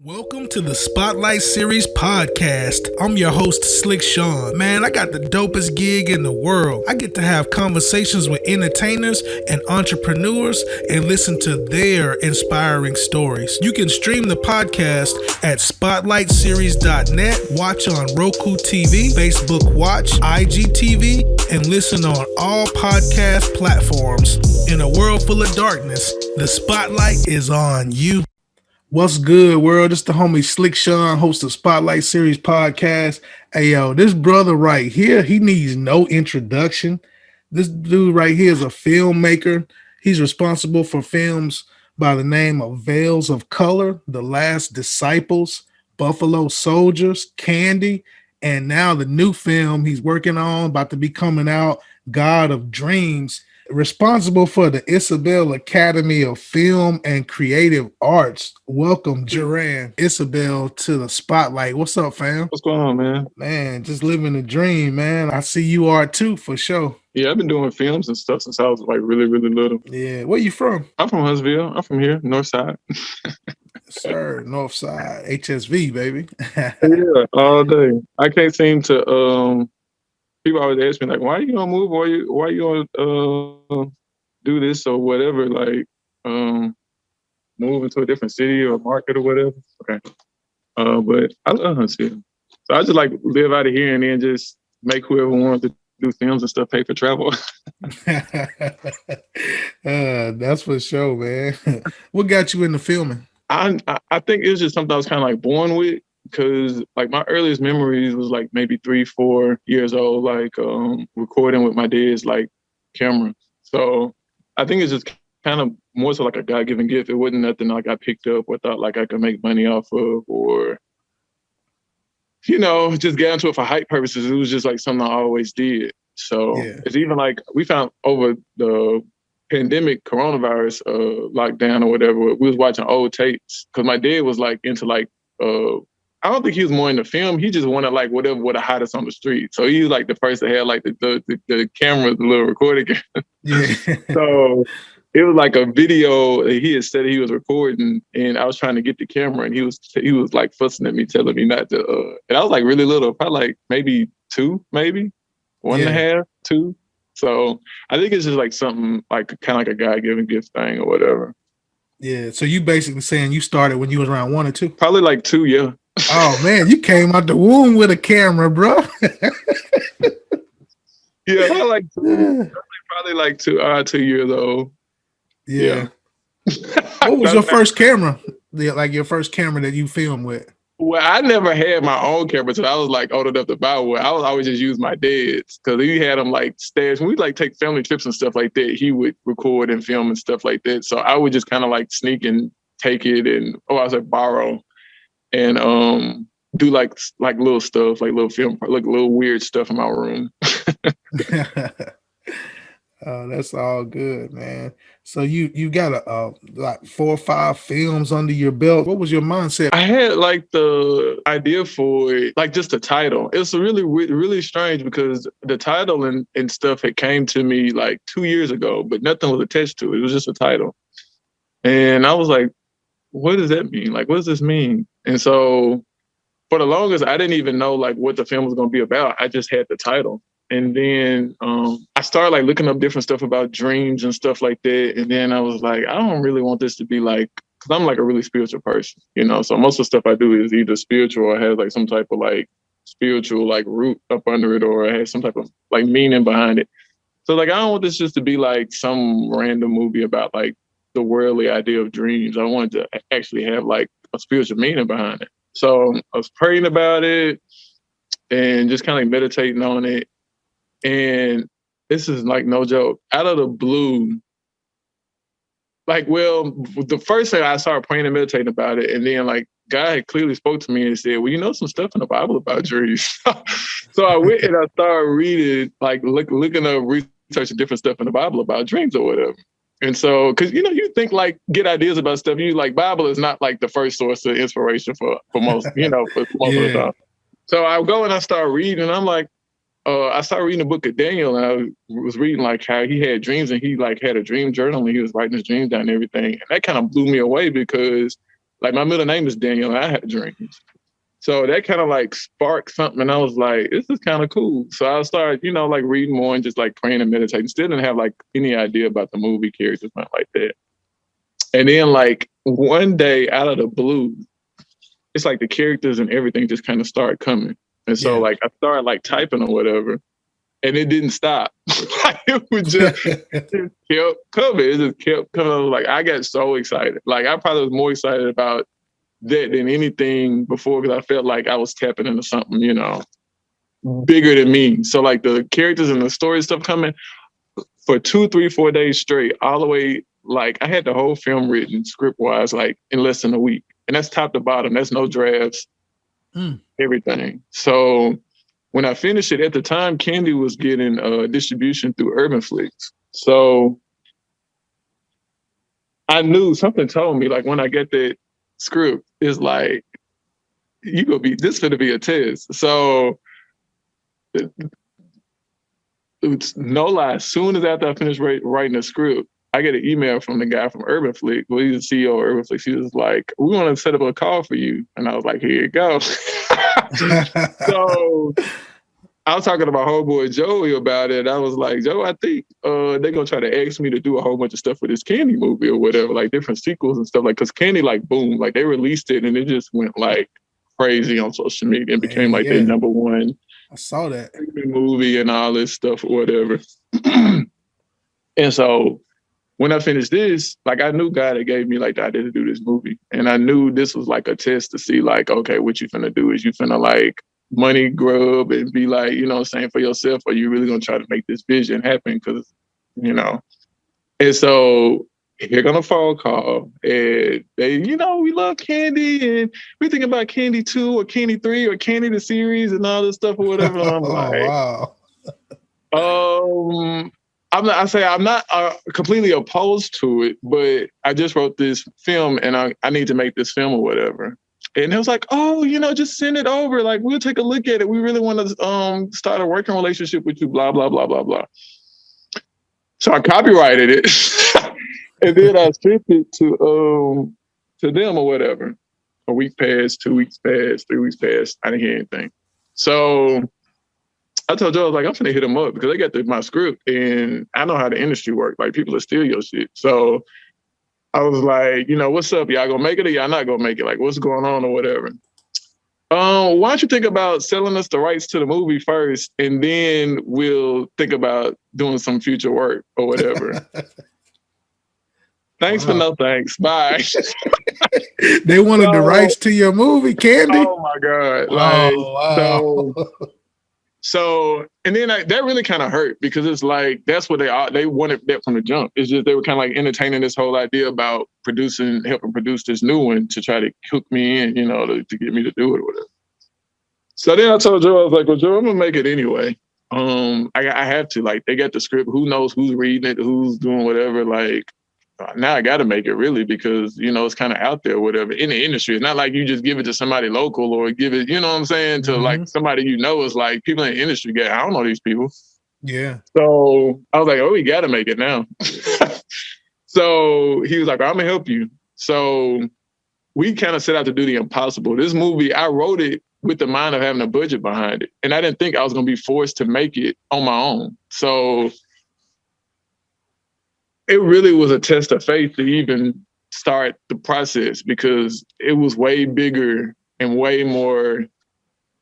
Welcome to the Spotlight Series podcast. I'm your host, Slick Sean. Man, I got the dopest gig in the world. I get to have conversations with entertainers and entrepreneurs and listen to their inspiring stories. You can stream the podcast at spotlightseries.net, watch on Roku TV, Facebook Watch, IGTV, and listen on all podcast platforms. In a world full of darkness, the spotlight is on you. What's good, world? It's the homie Slick Sean, host of Spotlight Series podcast. Hey, yo, this brother right here, he needs no introduction. This dude right here is a filmmaker. He's responsible for films by the name of Veils of Color, The Last Disciples, Buffalo Soldiers, Candy, and now the new film he's working on, about to be coming out, God of Dreams. Responsible for the Isabelle Academy of Film and Creative Arts. Welcome, Jurian Isabelle, to the spotlight. What's up, fam? What's going on, man? Man, just living the dream, man. I see you are too, for sure. Yeah, I've been doing films and stuff since I was like really little. Yeah, where you from? I'm from Huntsville. I'm from here, North Side. Sir, North Side, HSV, baby. Yeah, all day. I can't seem to. People always ask me like, "Why are you gonna move? Why you gonna do this or whatever? Like, move into a different city or market or whatever." Okay, but I love Huntsville, so I just like live out of here and then just make whoever wants to do films and stuff pay for travel. That's for sure, man. What got you into filming? I think it was just something I was kind of like born with. Because like my earliest memories was like maybe 3-4 years old, like recording with my dad's like camera. So I think it's just kind of more so like a God-given gift. It wasn't nothing like I picked up or thought like I could make money off of, or just get into it for hype purposes. It was just like something I always did. So It's even like we found over the pandemic, coronavirus lockdown or whatever, we was watching old tapes because my dad was like into like I don't think he was more into film. He just wanted like whatever the hottest on the street. So he was like the first that had like the camera, the little recording camera. Yeah. So it was like a video that he had said he was recording, and I was trying to get the camera, and he was like fussing at me, telling me not to. And I was like really little, probably like maybe 2, maybe 1.5, 2. So I think it's just like something like kind of like a God-given gift thing or whatever. Yeah. So you basically saying you started when you was around 1 or 2? Probably like 2, yeah. Oh man, you came out the womb with a camera, bro. Yeah, probably like 2 years old. Yeah. What was your first camera? Like your first camera that you filmed with? Well, I never had my own camera until I was like old enough to buy one. I was always just use my dad's because he had them like stashed. When we like take family trips and stuff like that, he would record and film and stuff like that. So I would just kind of like sneak and take it and borrow. And do like little stuff, like little film, like little weird stuff in my room. Oh, that's all good, man. So you got like 4 or 5 films under your belt. What was your mindset? I had like the idea for it, like just the title. It's really strange because the title and stuff had came to me like 2 years ago, but nothing was attached to it. It was just a title. And I was like, what does that mean? Like, what does this mean? And so for the longest, I didn't even know like what the film was going to be about. I just had the title. And then I started like looking up different stuff about dreams and stuff like that. And then I was like, I don't really want this to be like, because I'm like a really spiritual person, So most of the stuff I do is either spiritual or has like some type of like spiritual like root up under it, or it has some type of like meaning behind it. So like, I don't want this just to be like some random movie about like the worldly idea of dreams. I wanted to actually have like a spiritual meaning behind it. So I was praying about it and just kind of like meditating on it. And this is like no joke. Out of the blue, like, well, the first thing I started praying and meditating about it, and then like God had clearly spoke to me and said, well, you know some stuff in the Bible about dreams. So I went and I started reading, like looking up, researching different stuff in the Bible about dreams or whatever. And so, because, you think like get ideas about stuff, you like Bible is not like the first source of inspiration for most, for most of the time. So I go and I start reading, and I'm like, I started reading the book of Daniel, and I was reading like how he had dreams, and he like had a dream journal, and he was writing his dreams down and everything. And that kind of blew me away because Like my middle name is Daniel and I have dreams. So that kind of like sparked something. And I was like, this is kind of cool. So I started, like reading more and just like praying and meditating. Still didn't have like any idea about the movie characters, nothing like that. And then like one day out of the blue, it's like the characters and everything just kind of started coming. And so like I started like typing or whatever, and it didn't stop. It would just kept coming. It just kept coming. Like I got so excited. Like I probably was more excited about that than anything before because I felt like I was tapping into something, bigger than me. So like the characters and the story stuff coming for 2, 3, 4 days straight, all the way. Like I had the whole film written script wise, like in less than a week. And that's top to bottom. That's no drafts, everything. So when I finished it, at the time, Candy was getting distribution through Urban Flicks. So I knew something told me, like when I get that script, it's like, this gonna be a test. So it's no lie, as soon as after I finished writing the script, I get an email from the guy from Urban Flick. Well, he's the CEO of Urban Flick. He was like, we want to set up a call for you. And I was like, here you go. So I was talking to my homeboy Joey about it. I was like, Joe, I think they're going to try to ask me to do a whole bunch of stuff for this Candy movie or whatever, like different sequels and stuff. Like, because Candy, like, boom, like they released it and it just went like crazy on social media and became like their number one. I saw that movie and all this stuff or whatever. And so when I finished this, like I knew God had gave me like the idea to do this movie. And I knew this was like a test to see like, okay, what you finna do is you finna like money grub and be like, saying for yourself, or you really gonna try to make this vision happen? Cause, And so here gonna phone call and they, we love Candy and we thinking about Candy 2 or Candy 3 or Candy the series and all this stuff or whatever. And I'm like, wow. I'm not completely opposed to it, but I just wrote this film and I need to make this film or whatever. And it was like, oh, just send it over. Like, we'll take a look at it. We really want to start a working relationship with you, blah, blah, blah, blah, blah. So I copyrighted it. And then I sent it to them or whatever. A week passed, 2 weeks passed, 3 weeks passed. I didn't hear anything. So I told Joe, I was like, I'm finna hit them up because they got my script and I know how the industry works. Like, people will steal your shit. So I was like, what's up? Y'all gonna make it or y'all not gonna make it? Like, what's going on or whatever? Why don't you think about selling us the rights to the movie first and then we'll think about doing some future work or whatever. Thanks for no thanks. Bye. They wanted the rights to your movie, Candy? Oh, my God. Like, wow. So, and then that really kind of hurt because it's like, that's what they wanted that from the jump. It's just, they were kind of like entertaining this whole idea about helping produce this new one to try to hook me in, to get me to do it or whatever. So then I told Joe, I was like, well, Joe, I'm going to make it anyway. I have to, like, they got the script. Who knows who's reading it, who's doing whatever. Like, now I got to make it really because, it's kind of out there or whatever in the industry. It's not like you just give it to somebody local or give it, to like somebody is like people in the industry. I don't know these people. Yeah. So I was like, oh, we got to make it now. So he was like, I'm going to help you. So we kind of set out to do the impossible. This movie, I wrote it with the mind of having a budget behind it. And I didn't think I was going to be forced to make it on my own. So it really was a test of faith to even start the process because it was way bigger and way more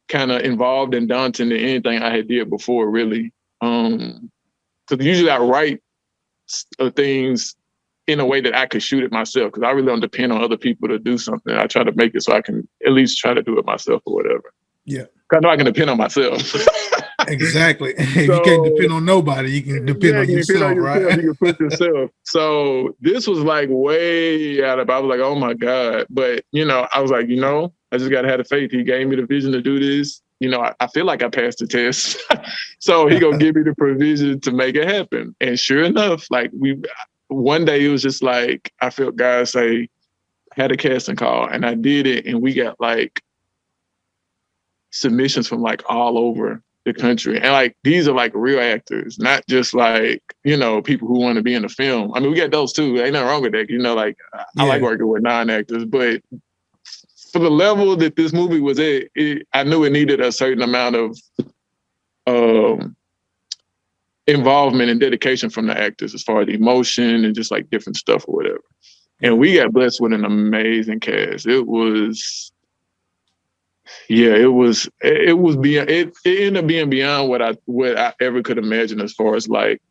kind of involved and daunting than anything I had did before, really. Because usually I write things in a way that I could shoot it myself because I really don't depend on other people to do something. I try to make it so I can at least try to do it myself or whatever. Yeah. I know I can depend on myself. Exactly. If you can't depend on nobody, you can depend on yourself, right? You can push yourself. So this was like way out of, I was like, oh my God. But, I was like, I just got to have the faith. He gave me the vision to do this. I feel like I passed the test. So he going to give me the provision to make it happen. And sure enough, like one day it was just like, I felt God say, had a casting call and I did it. And we got like submissions from like all over the country. And like, these are like real actors, not just like, people who want to be in the film. I mean, we got those too. Ain't nothing wrong with that. I like working with non-actors, but for the level that this movie was at, I knew it needed a certain amount of involvement and dedication from the actors as far as emotion and just like different stuff or whatever. And we got blessed with an amazing cast. It ended up being beyond what I ever could imagine as far as like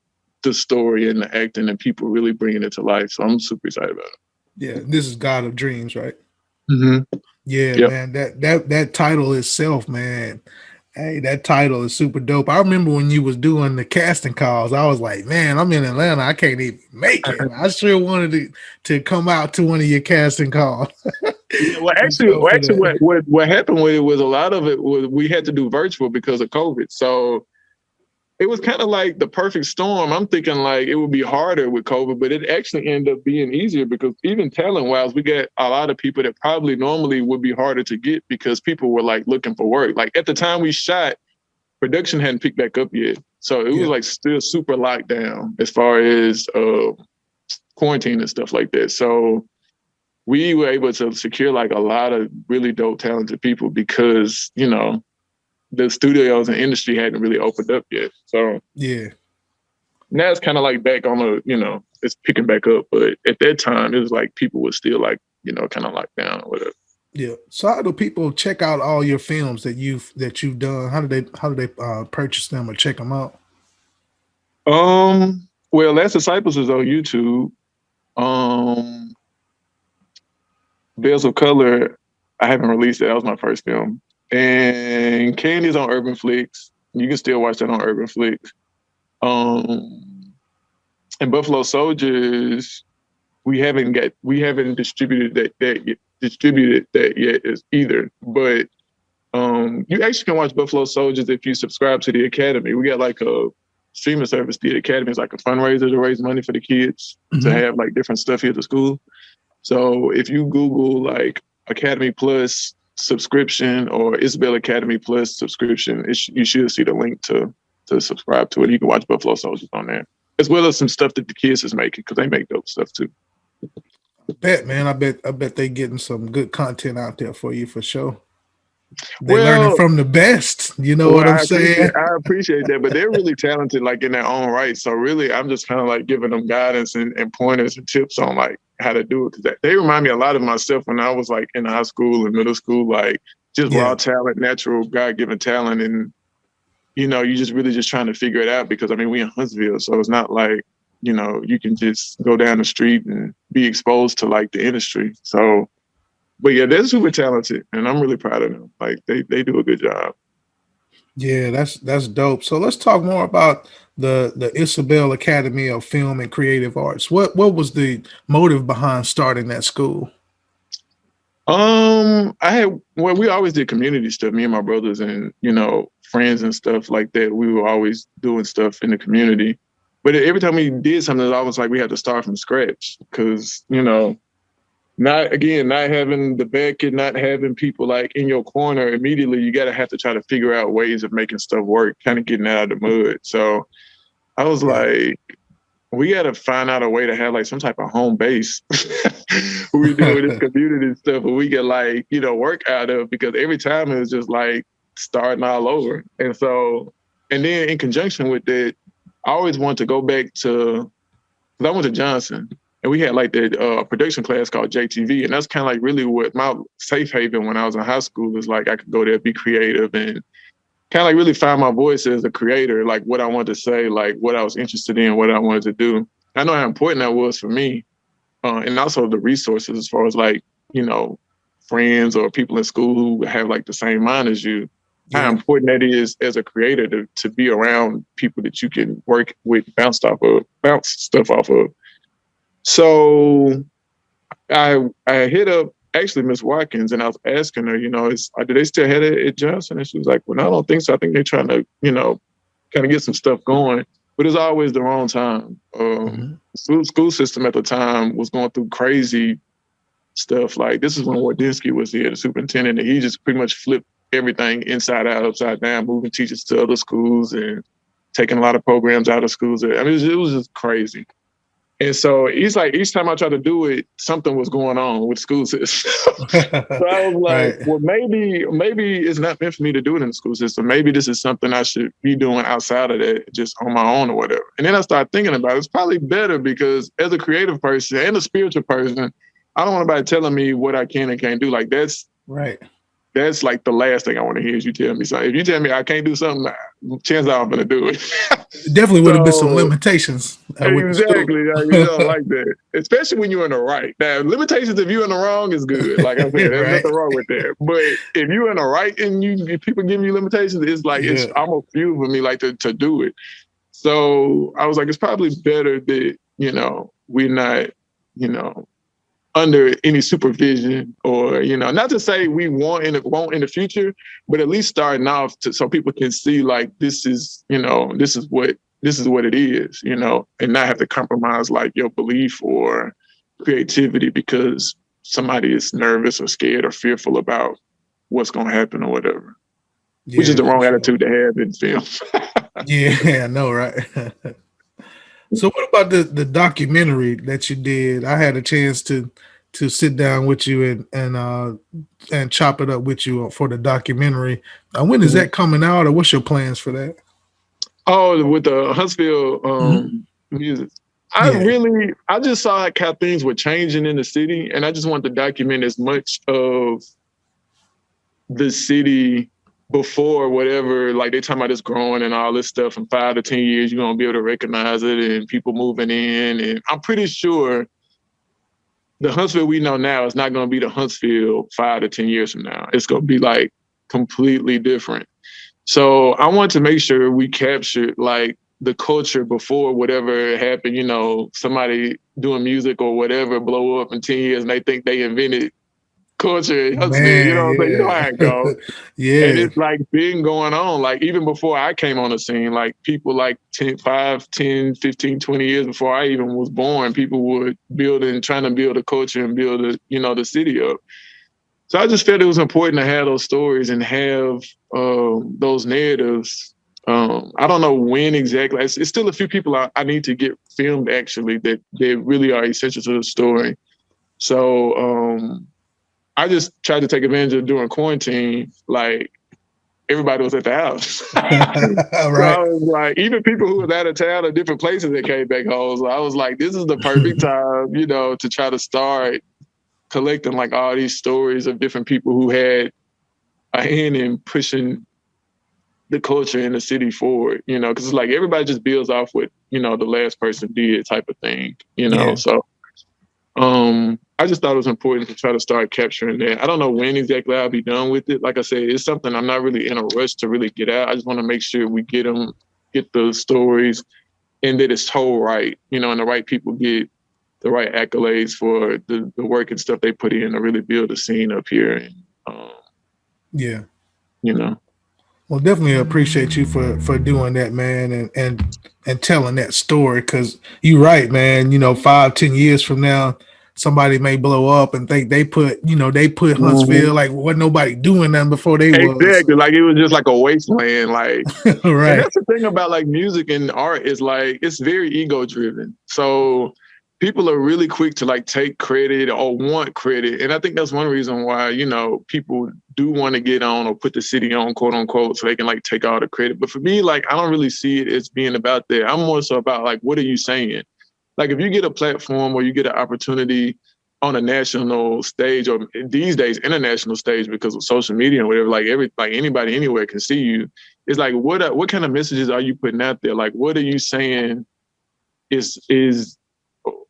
the story and the acting and people really bringing it to life. So I'm super excited about it. Yeah, this is God of Dreams, right? Mm-hmm. Yeah, Yep. man. That title itself, man. Hey, that title is super dope. I remember when you was doing the casting calls, I was like, man, I'm in Atlanta. I can't even make it. I sure wanted to come out to one of your casting calls. Yeah, well, actually, what happened with it was a lot of it was we had to do virtual because of COVID. So it was kind of like the perfect storm. I'm thinking like it would be harder with COVID, but it actually ended up being easier because even talent-wise, we got a lot of people that probably normally would be harder to get because people were like looking for work. Like at the time we shot, production hadn't picked back up yet. So it was like still super locked down as far as quarantine and stuff like that. So we were able to secure like a lot of really dope, talented people because, you know, the studios and industry hadn't really opened up yet. So now it's kind of like back on the, you know, it's picking back up. But at that time, it was like people were still like, you know, kind of locked down or whatever. Yeah. So how do people check out all your films that you've done? How do they purchase them or check them out? Well, Last Disciples is on YouTube. Bells of Color, I haven't released it. That was my first film. And Candy's on Urban Flix. You can still watch that on Urban Flix. And Buffalo Soldiers, we haven't distributed that yet either. But you actually can watch Buffalo Soldiers if you subscribe to the Academy. We got like a streaming service. The Academy is like a fundraiser to raise money for the kids to have like different stuff here at the school. So if you Google like Academy Plus subscription or Isabelle Academy Plus subscription, you should see the link to subscribe to it. You can watch Buffalo Soldiers on there, as well as some stuff that the kids is making because they make dope stuff too. I bet, man. I bet they getting some good content out there for you for sure. They're learning from the best. You know what I'm saying? I appreciate that, but they're really talented, like in their own right. So really, I'm just kind of like giving them guidance and pointers and tips on like how to do it. Because they remind me a lot of myself when I was like in high school and middle school, like just raw talent, natural God-given talent. And, you know, you just really just trying to figure it out because, I mean, we in Huntsville, so it's not like, you know, you can just go down the street and be exposed to like the industry. So, but yeah, they're super talented, and I'm really proud of them. Like they do a good job. Yeah, that's dope. So let's talk more about the Isabelle Academy of Film and Creative Arts. What was the motive behind starting that school? We always did community stuff, me and my brothers and, you know, friends and stuff like that. We were always doing stuff in the community. But every time we did something, it was always like we had to start from scratch because, you know, not having the back and not having people like in your corner immediately, you have to try to figure out ways of making stuff work, kind of getting out of the mud. So I was like, we got to find out a way to have like some type of home base. We do this community stuff where we get like, you know, work out of, because every time it was just like starting all over. And so, and then in conjunction with that, I always wanted to go back to, because I went to Johnson. And we had like the production class called JTV. And that's kind of like really what my safe haven when I was in high school is like, I could go there, be creative and kind of like really find my voice as a creator, like what I wanted to say, like what I was interested in, what I wanted to do. I know how important that was for me. And also the resources as far as like, you know, friends or people in school who have like the same mind as you, how important that is as a creator to be around people that you can work with, bounce stuff off of. So I hit up actually Miss Watkins and I was asking her, you know, do they still have it at Johnson? And she was like, well, no, I don't think so. I think they're trying to, you know, kind of get some stuff going, but it's always the wrong time. School system at the time was going through crazy stuff. Like this is when Wardinsky was here, the superintendent, and he just pretty much flipped everything inside out, upside down, moving teachers to other schools and taking a lot of programs out of schools. I mean, it was just crazy. And so he's like, each time I tried to do it, something was going on with school system. So I was like, Right. well, maybe it's not meant for me to do it in the school system. Maybe this is something I should be doing outside of that, just on my own or whatever. And then I started thinking about it. It's probably better because as a creative person and a spiritual person, I don't want anybody telling me what I can and can't do. Like Right. that's like the last thing I want to hear is you tell me something. If you tell me I can't do something, chances are I'm going to do it. Definitely would have been some So limitations with the school. exactly, like, you don't like that, especially when you're in the right. Now, limitations if you're in the wrong is good. Like I said, there's Right. nothing wrong with that. But if you're in the right and if people give you limitations, it's like it's almost few for me like to do it. So I was like, it's probably better that we're not under any supervision or not to say we won't in the future, but at least starting off so people can see like this is what it is, and not have to compromise like your belief or creativity because somebody is nervous or scared or fearful about what's going to happen or whatever, which is the wrong attitude to have in film. Yeah, I know, right? So what about the documentary that you did? I had a chance to sit down with you and chop it up with you for the documentary. When is that coming out, or what's your plans for that? Oh, with the Huntsville music. I just saw how things were changing in the city, and I just wanted to document as much of the city before whatever, like they talking about this growing and all this stuff. In 5 to 10 years, you're gonna be able to recognize it and people moving in. And I'm pretty sure the Huntsville we know now is not gonna be the Huntsville 5 to 10 years from now. It's gonna be like completely different. So I want to make sure we captured like the culture before whatever happened, somebody doing music or whatever blow up in 10 years and they think they invented culture in Huntsville. You know how it goes. Yeah. And it's like been going on, like even before I came on the scene, like people like 5, 10, 15, 20 years before I even was born, people were trying to build a culture and build the city up. So I just felt it was important to have those stories and have those narratives. I don't know when exactly. It's still a few people I need to get filmed actually that they really are essential to the story. So I just tried to take advantage of during quarantine. Like everybody was at the house. So I was like, even people who were out of town or different places that came back home. So I was like, this is the perfect time, to try to start collecting like all these stories of different people who had a hand in pushing the culture in the city forward, because it's like everybody just builds off what, the last person did type of thing, Yeah. So I just thought it was important to try to start capturing that. I don't know when exactly I'll be done with it. Like I said, it's something I'm not really in a rush to really get out. I just want to make sure we get the stories and that it's told right, and the right people get the right accolades for the work and stuff they put in to really build a scene up here. And, yeah. Well, definitely appreciate you for doing that, man, and telling that story, because you're right, man. 5, 10 years from now, somebody may blow up and think they put Huntsville like wasn't nobody doing nothing before they was. Exactly, like it was just like a wasteland, like right. And that's the thing about like music and art is like it's very ego driven. So people are really quick to like take credit or want credit. And I think that's one reason why, people do want to get on or put the city on, quote unquote, so they can like take all the credit. But for me, like I don't really see it as being about that. I'm more so about like, what are you saying? Like if you get a platform or you get an opportunity on a national stage or these days international stage because of social media and whatever, like anybody anywhere can see you. It's like what kind of messages are you putting out there? Like what are you saying is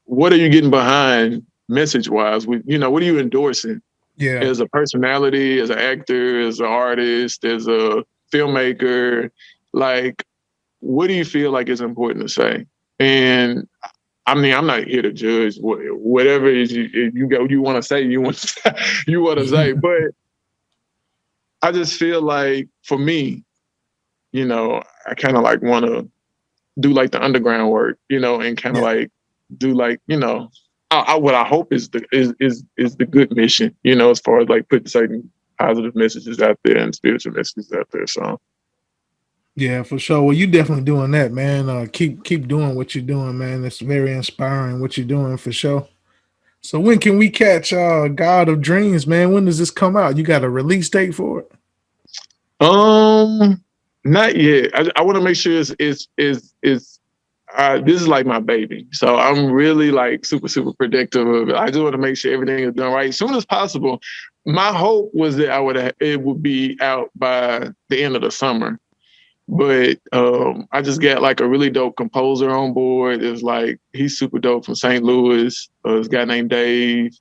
what are you getting behind message wise? What are you endorsing? Yeah. As a personality, as an actor, as an artist, as a filmmaker, like what do you feel like is important to say? And I mean, I'm not here to judge whatever is you want to say, you want to say, but I just feel like for me, I kind of like want to do like the underground work, and kind of like do like, what I hope is the good mission, as far as like putting certain positive messages out there and spiritual messages out there. So. Yeah, for sure. Well, you definitely doing that, man. Keep doing what you're doing, man. It's very inspiring what you're doing for sure. So when can we catch God of Dreams, man? When does this come out? You got a release date for it? Not yet. I want to make sure this is like my baby, so I'm really like super predictive of it. I just want to make sure everything is done right as soon as possible. My hope was that it would be out by the end of the summer, but I just got like a really dope composer on board. It's like he's super dope from St. Louis. This guy named Dave.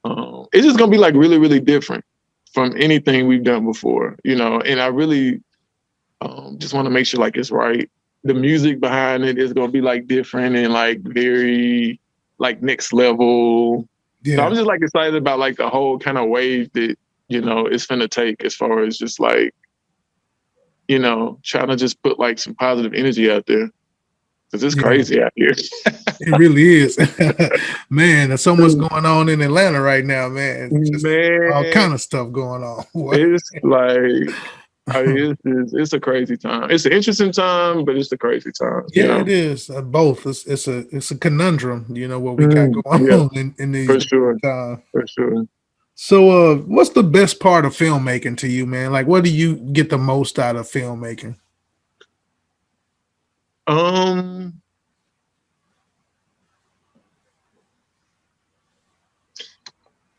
It's just gonna be like really different from anything we've done before, And I really just want to make sure like it's right. The music behind it is gonna be like different and like very like next level. Yeah. So I'm just like excited about like the whole kind of wave that it's gonna take as far as just like trying to just put like some positive energy out there because it's crazy out here. It really is, man. There's so much going on in Atlanta right now, man. Just all kind of stuff going on. It's like. It's a crazy time. It's an interesting time, but it's a crazy time. Yeah, it is. Both. It's a conundrum. What we got going on in these for sure. times. For sure. So, what's the best part of filmmaking to you, man? Like, what do you get the most out of filmmaking?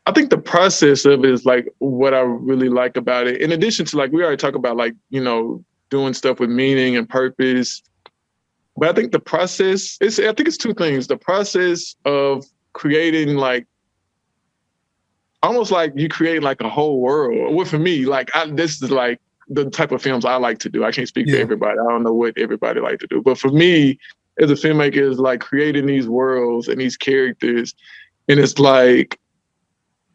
I think the process of it is like what I really like about it. In addition to like, we already talk about like, doing stuff with meaning and purpose. But I think the process, I think it's two things. The process of creating like, almost like you create like a whole world. Well, for me, like this is like the type of films I like to do. I can't speak for everybody. I don't know what everybody like to do. But for me, as a filmmaker, is like creating these worlds and these characters. And it's like,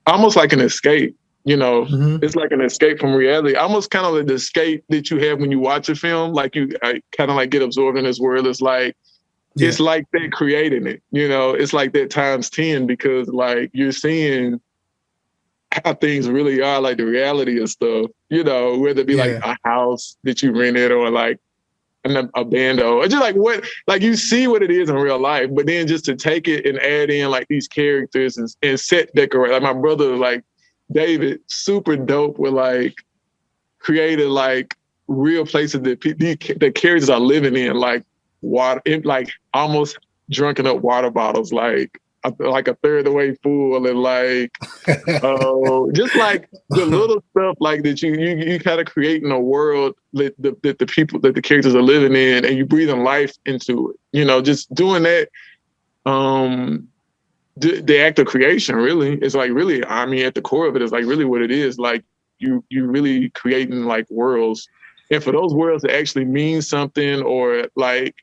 almost like an escape, It's like an escape from reality. Almost kind of like the escape that you have when you watch a film, like you kind of like get absorbed in this world. It's like, it's like they're creating it, It's like that times 10 because like you're seeing how things really are, like the reality of stuff, whether it be like a house that you rented or like a band or just like what, like you see what it is in real life, but then just to take it and add in like these characters and set decorate. Like my brother, like David, super dope with like created like real places that the characters are living in, like water, like almost drunken up water bottles, like a third of the way full, and like just like the little stuff like that you kind of create in a world that the people that the characters are living in, and you breathing life into it. Just doing that. The act of creation really is like really, I mean, at the core of it is like really what it is. Like you really creating like worlds, and for those worlds to actually mean something or like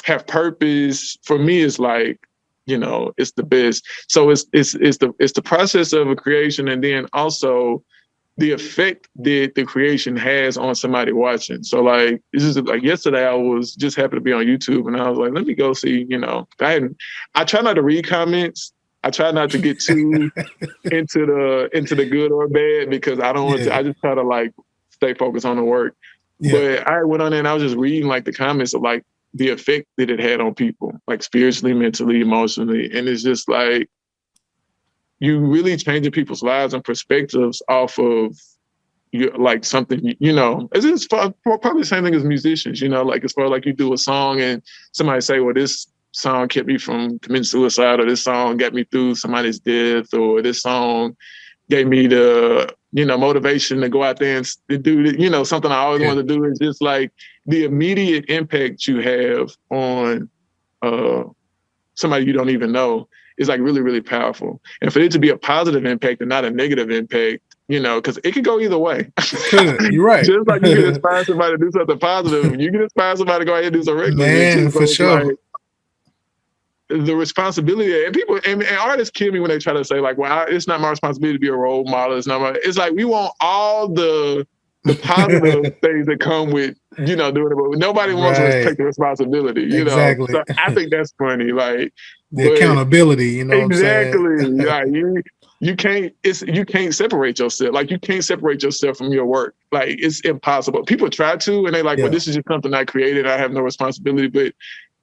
have purpose, for me, it's like, it's the best. So it's the process of a creation, and then also the effect that the creation has on somebody watching. So like, this is like yesterday, I was just happy to be on YouTube, and I was like, let me go see. I try not to read comments. I try not to get too into the good or bad because I don't want to. I just try to like stay focused on the work. But I went on there and I was just reading like the comments of like the effect that it had on people, like spiritually, mentally, emotionally. And it's just like, you really changing people's lives and perspectives off of like something, it's probably the same thing as musicians, like as far as like you do a song and somebody say, well, this song kept me from committing suicide, or this song got me through somebody's death, or this song gave me the, motivation to go out there and do, something I always wanted to do. Is just like the immediate impact you have on somebody you don't even know is like really, really powerful. And for it to be a positive impact and not a negative impact, because it could go either way. You're right. Just like you can inspire somebody to do something positive, you can inspire somebody to go ahead and do some reckless. Man, for sure. Like, the responsibility, and people and artists kill me when they try to say like, well, it's not my responsibility to be a role model. It's like we want all the positive things that come with, doing it, but nobody wants to take the responsibility, exactly. So I think that's funny. Like the accountability, exactly. Like you can't separate yourself. Like, you can't separate yourself from your work. Like, it's impossible. People try to, and they like, well, this is just something I created. I have no responsibility, but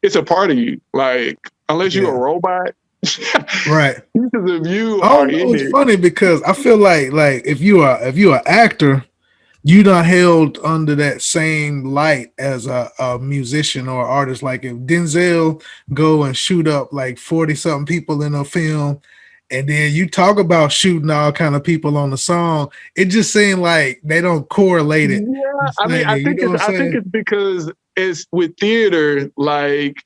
it's a part of you. Like, unless you're a robot, right? pieces of you I are don't in know. It's it. funny because I feel like if you're an actor, you not held under that same light as a musician or artist. Like if Denzel go and shoot up like 40 something people in a film, and then you talk about shooting all kind of people on the song, it just seemed like they don't correlate it. Yeah, The I mean, same. You know what I'm I think saying? it's because it's with theater. Like,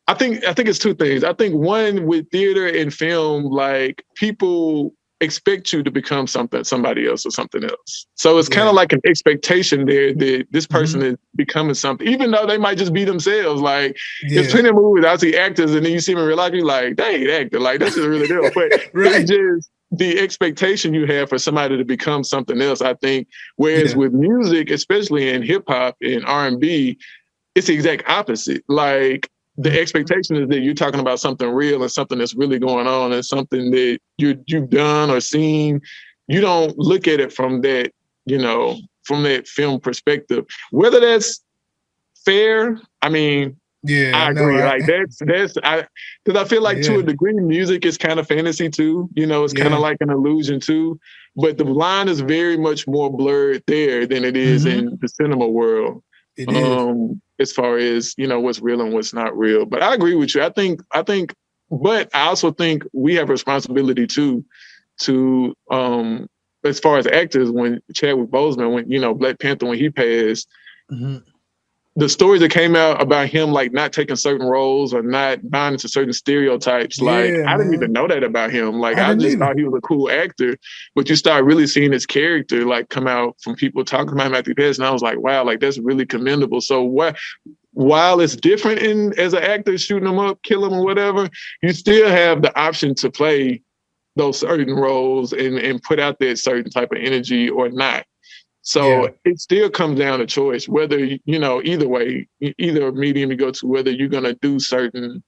I think it's two things. I think one, with theater and film, like, people expect you to become somebody else or something else. So it's kind of like an expectation there that this person is becoming something, even though they might just be themselves. Like, there's plenty of movies I see actors and then you see them in real life, you're like, they ain't acting. Like, that's just really dope. But it's just the expectation you have for somebody to become something else, I think. Whereas with music, especially in hip hop and R&B, it's the exact opposite. Like, the expectation is that you're talking about something real and something that's really going on and something that you've done or seen. You don't look at it from that, from that film perspective. Whether that's fair, I mean, I agree. Like, because I feel like to a degree, music is kind of fantasy too. It's kind of like an illusion too. But the line is very much more blurred there than it is in the cinema world. It is. As far as, what's real and what's not real. But I agree with you. I think, but I also think we have a responsibility too, to, as far as actors, when Chadwick Boseman, when, Black Panther, when he passed, the stories that came out about him, like, not taking certain roles or not buying into certain stereotypes, like, I didn't even know that about him. Like, I just thought he was a cool actor, but you start really seeing his character, like, come out from people talking about him after he passed, and I was like, wow, like, that's really commendable. So while it's different as an actor, shooting him up, kill him or whatever, you still have the option to play those certain roles and put out that certain type of energy or not. So it still comes down to choice, whether, either way, either medium you go to, whether you're going to do certain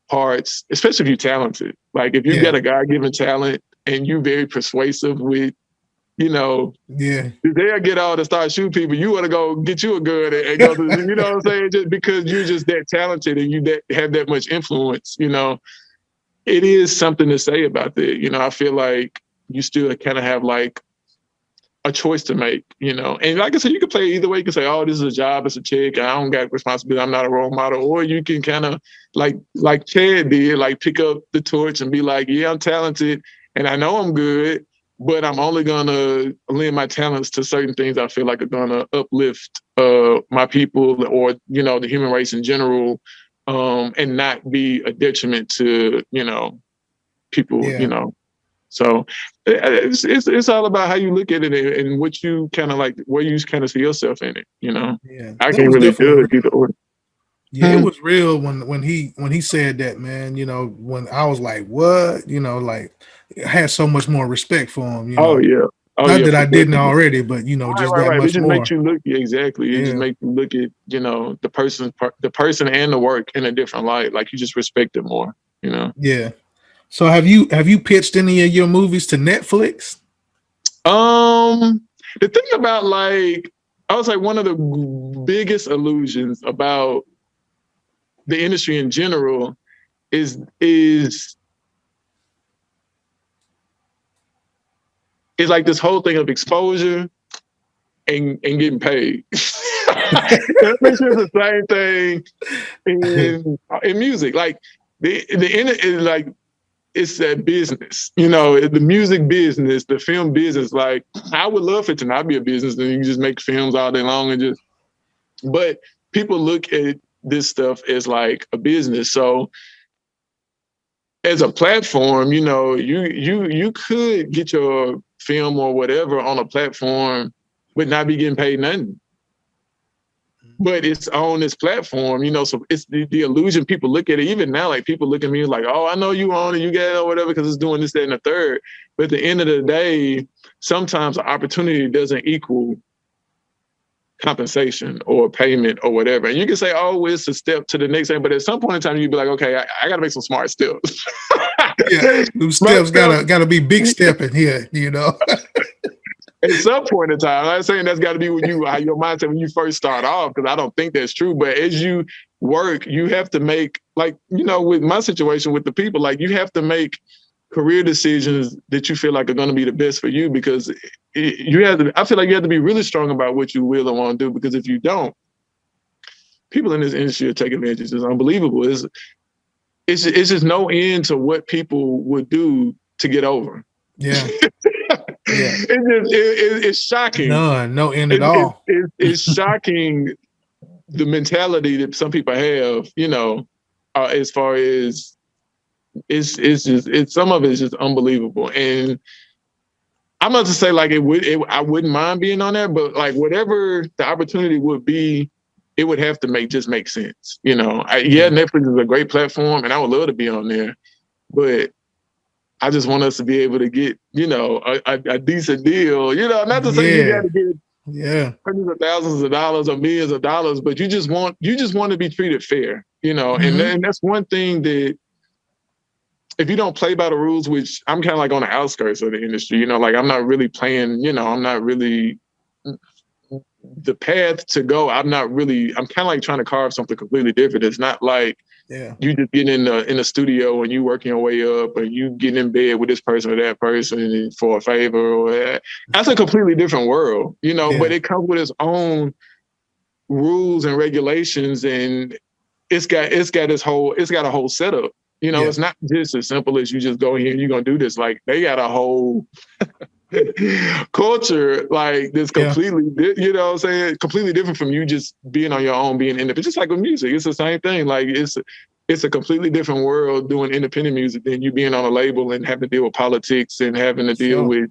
parts, especially if you're talented. Like, if you've got a God-given talent and you're very persuasive with, they'll get all to start shooting people. You want to go get you a gun and go to, you know what I'm saying? Just because you're just that talented and you have that much influence, it is something to say about that. I feel like you still kind of have, like, a choice to make, and like I said, you can play either way. You can say, oh, this is a job, it's a check, I don't got responsibility, I'm not a role model. Or you can kind of like Chad did, like, pick up the torch and be like, yeah, I'm talented and I know I'm good, but I'm only gonna lend my talents to certain things I feel like are gonna uplift my people or, the human race in general, and not be a detriment to, people, So it's all about how you look at it and what you kind of like, where you kind of see yourself in it. I can't really judge either order. Yeah, it was real when he said that, man. When I was like, what? Like, I had so much more respect for him. Oh yeah. Not that I didn't already, but just that much It just more. makes you look exactly. It just makes you look at the person and the work in a different light. Like, you just respect it more. Yeah. So have you pitched any of your movies to Netflix? The thing about, like, I was like, one of the biggest illusions about the industry in general is like this whole thing of exposure and getting paid. I'm pretty sure it's the same thing in music. Like, it's a business, the music business, the film business. Like, I would love for it to not be a business and you can just make films all day long but people look at this stuff as like a business. So as a platform, you could get your film or whatever on a platform but not be getting paid nothing. But it's on this platform, so it's the illusion. People look at it, even now, like, people look at me like, oh, I know you own it, you get it or whatever, because it's doing this, that, and the third. But at the end of the day, sometimes the opportunity doesn't equal compensation or payment or whatever. And you can say, oh, it's a step to the next thing. But at some point in time, you'd be like, okay, I got to make some smart steps. Yeah, them steps gotta be big stepping here, you know. At some point in time, I'm not saying that's got to be what how your mindset when you first start off, because I don't think that's true. But as you work, you have to make, like, you know, with my situation with the people, like, you have to make career decisions that you feel like are going to be the best for you, because you have to. I feel like you have to be really strong about what you will and want to do, because if you don't, people in this industry are taking advantage. It's unbelievable. It's just no end to what people would do to get over. Yeah. Yeah. It's shocking. No end at all. It's shocking the mentality that some people have, you know, as far as some of it is just unbelievable. And I'm not to say like I wouldn't mind being on there, but like whatever the opportunity would be, it would have to make sense. You know, Netflix is a great platform and I would love to be on there, but I just want us to be able to get, you know, a decent deal, you know, not to say you got to get hundreds of thousands of dollars or millions of dollars, but you just want to be treated fair, you know, and that's one thing that if you don't play by the rules, which I'm kind of like on the outskirts of the industry, you know, like I'm not really playing, you know, I'm not really the path to go. I'm kind of like trying to carve something completely different. It's not like you just get in the studio and you working your way up and you get in bed with this person or that person for a favor or that's a completely different world, you know, but it comes with its own rules and regulations and it's got a whole setup. You know, it's not just as simple as you just go here and you're going to do this. Like they got a whole culture like this completely, you know what I'm saying? Completely different from you just being on your own, being independent. Just like with music, it's the same thing. Like it's a completely different world doing independent music than you being on a label and having to deal with politics and having to deal with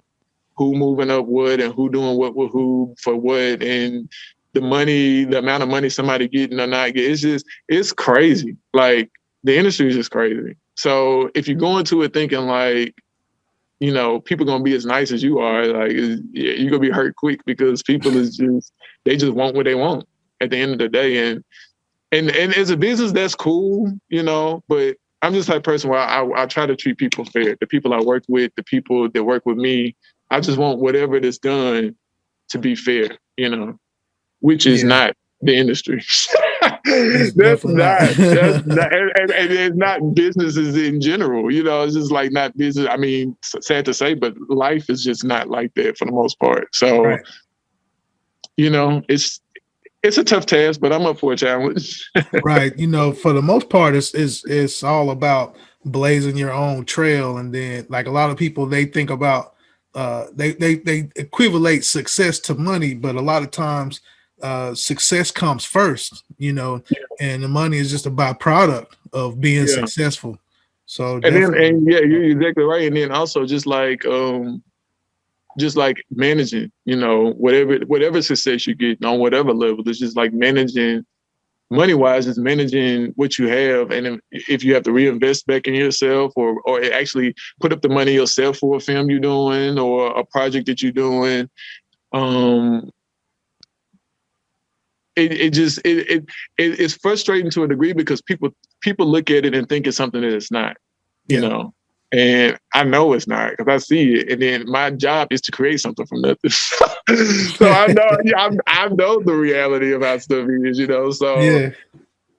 who moving up what and who doing what with who for what and the amount of money somebody getting or not getting. It's crazy. Like the industry is just crazy. So if you go into it thinking like, you know, people gonna be as nice as you are, like you're gonna be hurt quick because people they just want what they want at the end of the day. And as a business, that's cool, you know, but I'm just that person where I try to treat people fair. The people I work with, the people that work with me, I just want whatever it is done to be fair, you know, which is not the industry. That's not, and it's not businesses in general, you know, it's just like not business. I mean, sad to say, but life is just not like that for the most part. So, you know, it's a tough task, but I'm up for a challenge. Right. You know, for the most part, it's all about blazing your own trail. And then like a lot of people, they think about, they equivalate success to money, but a lot of times success comes first, you know, and the money is just a byproduct of being successful. So you're exactly right. And then also just like managing, you know, whatever success you get on whatever level, it's just like managing money wise, is managing what you have. And if you have to reinvest back in yourself or actually put up the money yourself for a film you're doing or a project that you're doing, it's frustrating to a degree because people look at it and think it's something that it's not, you know, and I know it's not because I see it. And then my job is to create something from nothing. So I know the reality of how stuff is, you know, so,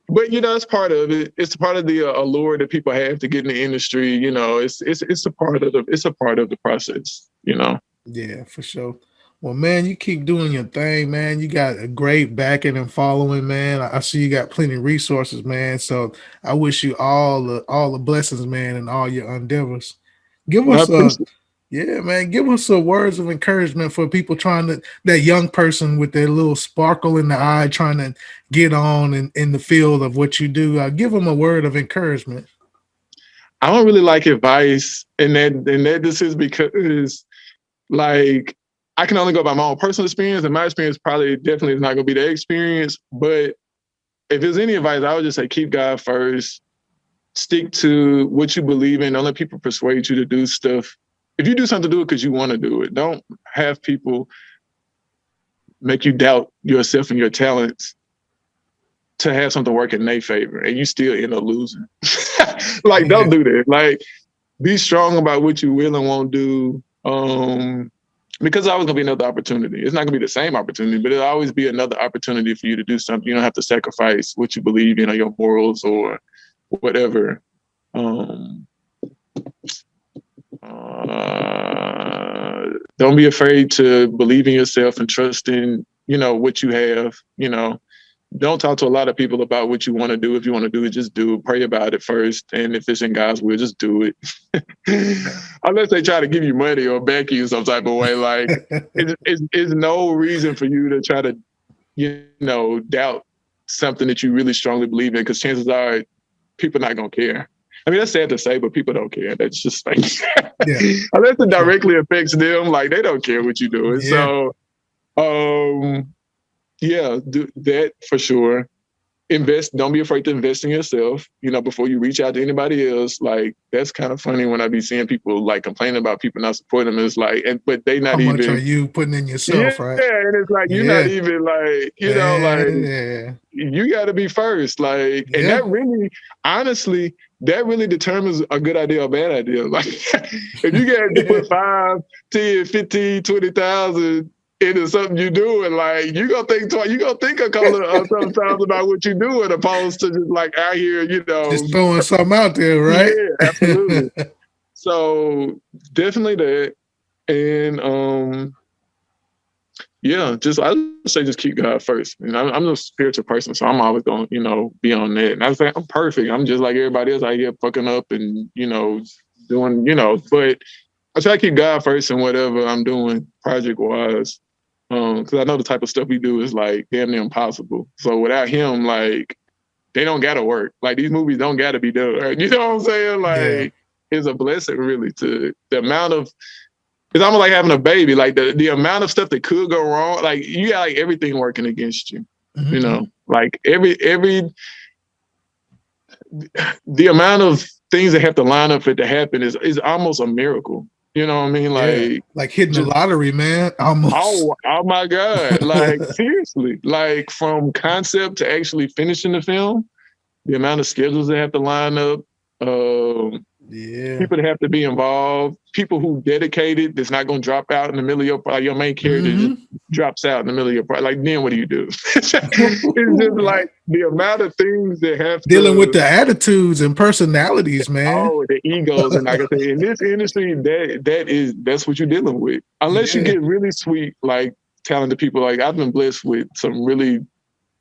but you know, it's part of it. It's part of the allure that people have to get in the industry. You know, it's a part of the process, you know? Yeah, for sure. Well, man, you keep doing your thing, man. You got a great backing and following, man. I see you got plenty of resources, man. So I wish you all the blessings, man, and all your endeavors. Give us give us some words of encouragement for people that young person with their little sparkle in the eye trying to get on in the field of what you do. Give them a word of encouragement. I don't really like advice, and that this is because like I can only go by my own personal experience, and my experience definitely is not going to be their experience. But if there's any advice, I would just say keep God first. Stick to what you believe in. Don't let people persuade you to do stuff. If you do something, do it because you want to do it. Don't have people make you doubt yourself and your talents to have something work in their favor, and you still end up losing. Don't do that. Like, be strong about what you will and won't do. Because there's always gonna be another opportunity. It's not gonna be the same opportunity, but it'll always be another opportunity for you to do something. You don't have to sacrifice what you believe in or your morals or whatever. Don't be afraid to believe in yourself and trust in, what you have. Don't talk to a lot of people about what you want to do. If you want to do it, just do it. Pray about it first. And if it's in God's will, just do it. Unless they try to give you money or back you some type of way. Like, it's no reason for you to try to, doubt something that you really strongly believe in, because chances are people not going to care. I mean, that's sad to say, but people don't care. That's just like, unless it directly affects them, like, they don't care what you're doing. Yeah. So, do that for sure. Invest. Don't be afraid to invest in yourself, before you reach out to anybody else. Like, that's kind of funny when I be seeing people like complaining about people not supporting them. It's like, but they not even. How much are you putting in yourself, right? Yeah, and it's like, you're not even like, you got to be first. Like, and that really, honestly, that really determines a good idea or a bad idea. Like, if you get to put 5, 10, 15, 20,000 into something you're doing, like, you're going to think twice. You're going to think a couple of sometimes about what you're doing, opposed to just like out here, just throwing something out there, right? Yeah, absolutely. So definitely that. And I say just keep God first. I'm a spiritual person, so I'm always going to, be on that. And I say I'm perfect. I'm just like everybody else out here fucking up and, doing, but I try to keep God first in whatever I'm doing project-wise. Because I know the type of stuff we do is like damn near impossible. So without him, like, they don't gotta work. Like, these movies don't gotta be done. Right? You know what I'm saying? Like, it's a blessing really to the amount of. It's almost like having a baby. Like, the amount of stuff that could go wrong. Like, you got like everything working against you. Mm-hmm. Like the amount of things that have to line up for it to happen is almost a miracle. You know what I mean? Like hitting the lottery, man. Almost. Oh my God. Like, seriously. Like, from concept to actually finishing the film, the amount of schedules that have to line up, people that have to be involved, people who dedicated that's not going to drop out in the middle of your main character just drops out in the middle of your project. Like, then what do you do? It's just like the amount of things that have dealing with the attitudes and personalities, man. Oh, the egos. And like I say, in this industry, that's what you're dealing with. Unless you get really sweet, like, talented people. Like, I've been blessed with some really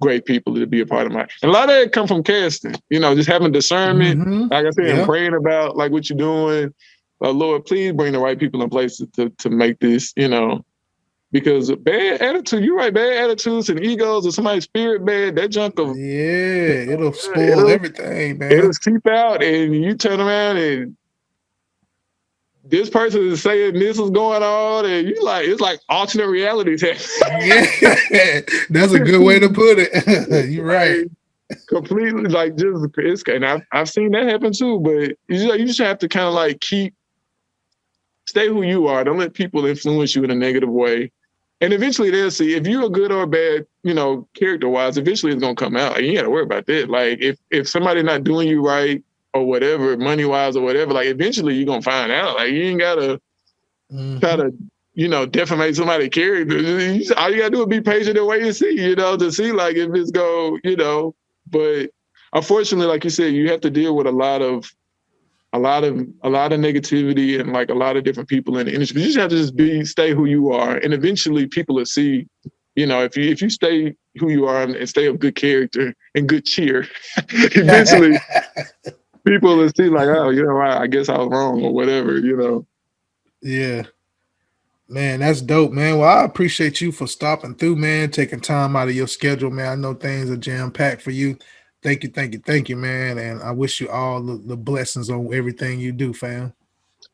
great people to be a part of and a lot of it come from casting, just having discernment, like I said, and praying about like what you're doing. Lord, please bring the right people in place to make this, because bad attitude, you're right, bad attitudes and egos or somebody's spirit bad, that junk of it'll spoil everything, man. It'll seep out and you turn around and this person is saying this is going on, and you like, it's like alternate realities. That's a good way to put it. You're right. Completely, like, and I've seen that happen too. But you just have to kind of like stay who you are. Don't let people influence you in a negative way. And eventually they'll see if you're a good or a bad, character-wise. Eventually it's gonna come out. Like, you got to worry about that. Like, if somebody not doing you right, or whatever, money-wise or whatever, like, eventually you're going to find out. Like, you ain't got to try to, defamate somebody's character. All you got to do is be patient and wait and see, to see, like, if it's but unfortunately, like you said, you have to deal with a lot of negativity and, like, a lot of different people in the industry. You just have to stay who you are. And eventually people will see, if you stay who you are and stay of good character and good cheer, eventually people will see, like, oh, I guess I was wrong or whatever, Yeah. Man, that's dope, man. Well, I appreciate you for stopping through, man, taking time out of your schedule, man. I know things are jam-packed for you. Thank you, man. And I wish you all the blessings on everything you do, fam.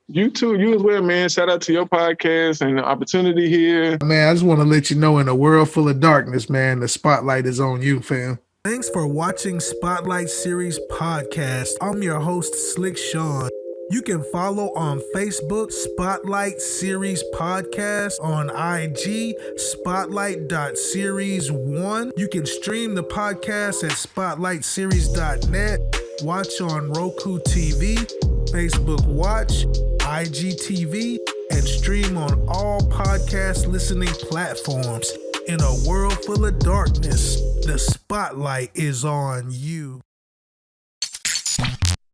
You too. You as well, man. Shout out to your podcast and the opportunity here. Man, I just want to let you know, in a world full of darkness, man, the spotlight is on you, fam. Thanks for watching Spotlight Series Podcast. I'm your host, Slick Sean. You can follow on Facebook, Spotlight Series Podcast, on IG, spotlight.series1. You can stream the podcast at spotlightseries.net, watch on Roku TV, Facebook Watch, IGTV, and stream on all podcast listening platforms. In a world full of darkness, the spotlight is on you.